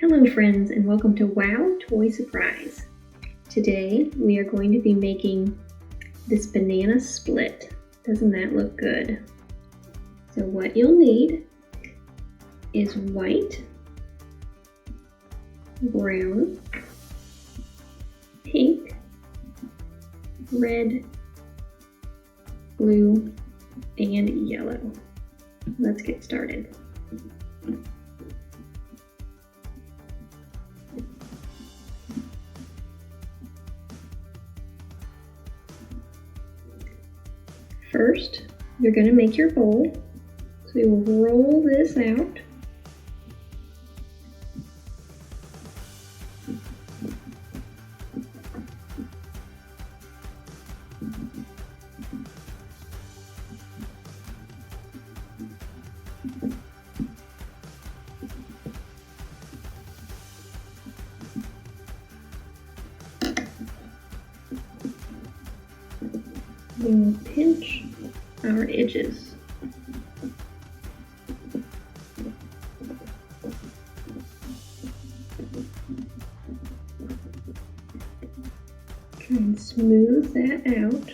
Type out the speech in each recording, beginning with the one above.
Hello friends and welcome to Wow Toy Surprise. Today we are going to be making this banana split. Doesn't that look good? So what you'll need is white, brown, pink, red, blue, and yellow. Let's get started. First, you're going to make your bowl. So we will roll this out. We will pinch our edges. Try and smooth that out.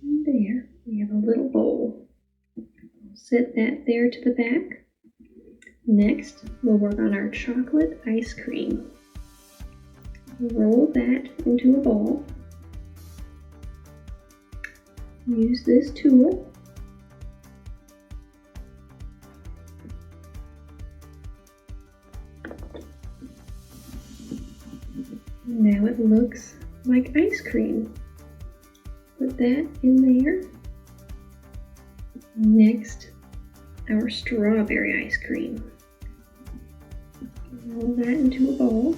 And there, we have a little bowl. Set that there to the back. Next, we'll work on our chocolate ice cream. Roll that into a ball. Use this tool. Now it looks like ice cream. Put that in there. Next, our strawberry ice cream. Roll that into a bowl.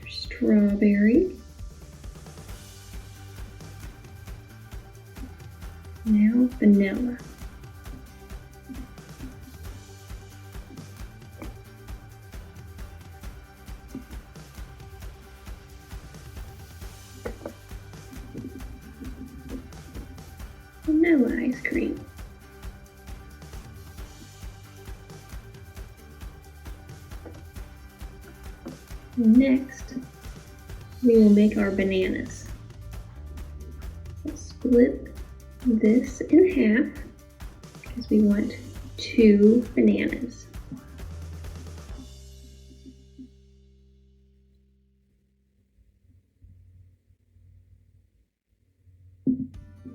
Strawberry. Now vanilla. Vanilla ice cream. Next, we will make our bananas. So split this in half because we want 2 bananas.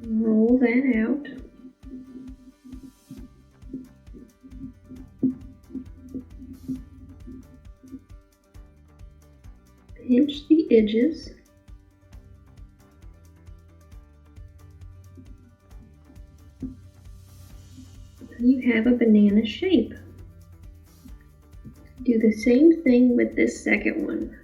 Roll that out. Pinch the edges. You have a banana shape. Do the same thing with this second one.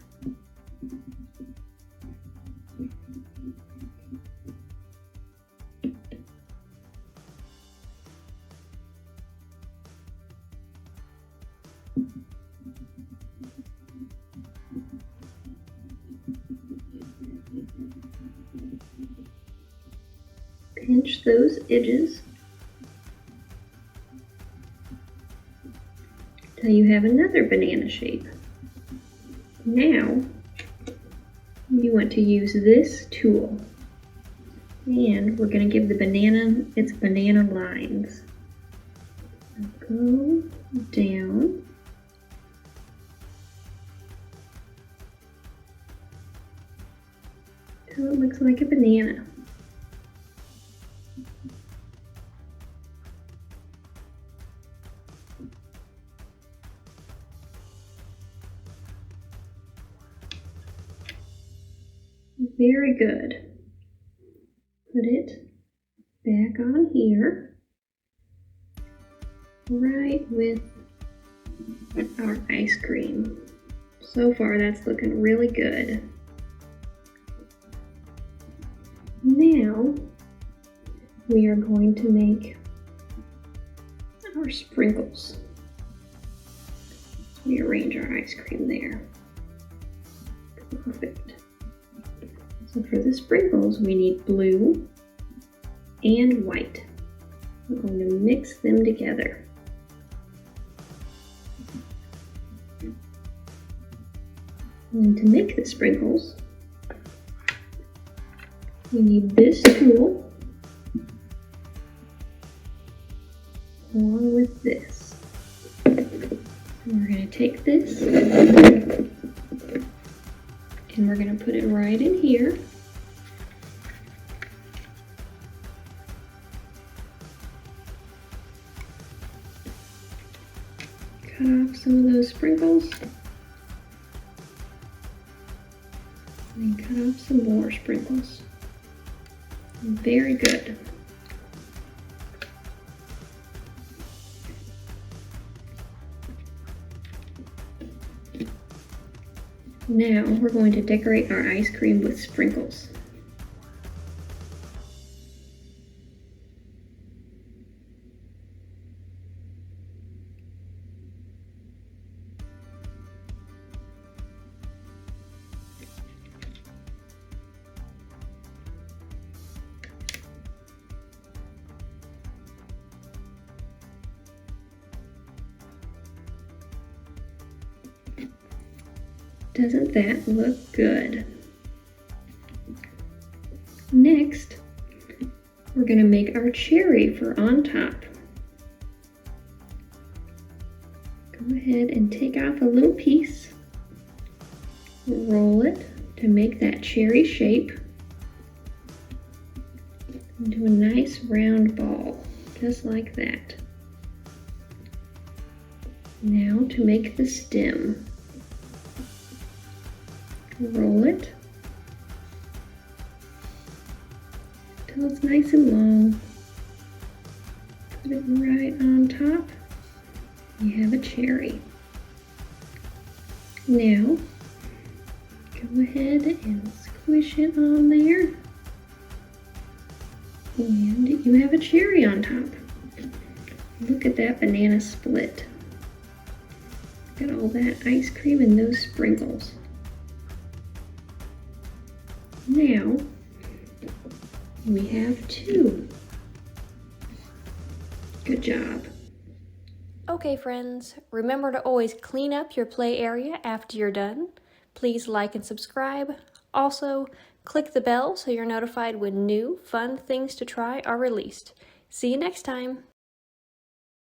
Pinch those edges till you have another banana shape. Now you want to use this tool and we're going to give the banana its banana lines. Go down. Till it looks like a banana. Very good. Put it back on here, right with our ice cream. So far that's looking really good. Now we are going to make our sprinkles. rearrange our ice cream there. Perfect. So for the sprinkles, we need blue and white. We're going to mix them together. And to make the sprinkles, we need this tool along with this. And we're going to take this and we're going to put it right in here. Cut off some of those sprinkles. And cut off some more sprinkles. Very good. Now we're going to decorate our ice cream with sprinkles. Doesn't that look good? Next, we're going to make our cherry for on top. Go ahead and take off a little piece, roll it to make that cherry shape into a nice round ball, just like that. Now to make the stem. Roll it till it's nice and long. Put it right on top. You have a cherry. Now, go ahead and squish it on there. And you have a cherry on top. Look at that banana split. Got all that ice cream and those sprinkles. Now, we have two. Good job. Okay friends, remember to always clean up your play area after you're done. Please like and subscribe. Also, click the bell so you're notified when new, fun things to try are released. See you next time.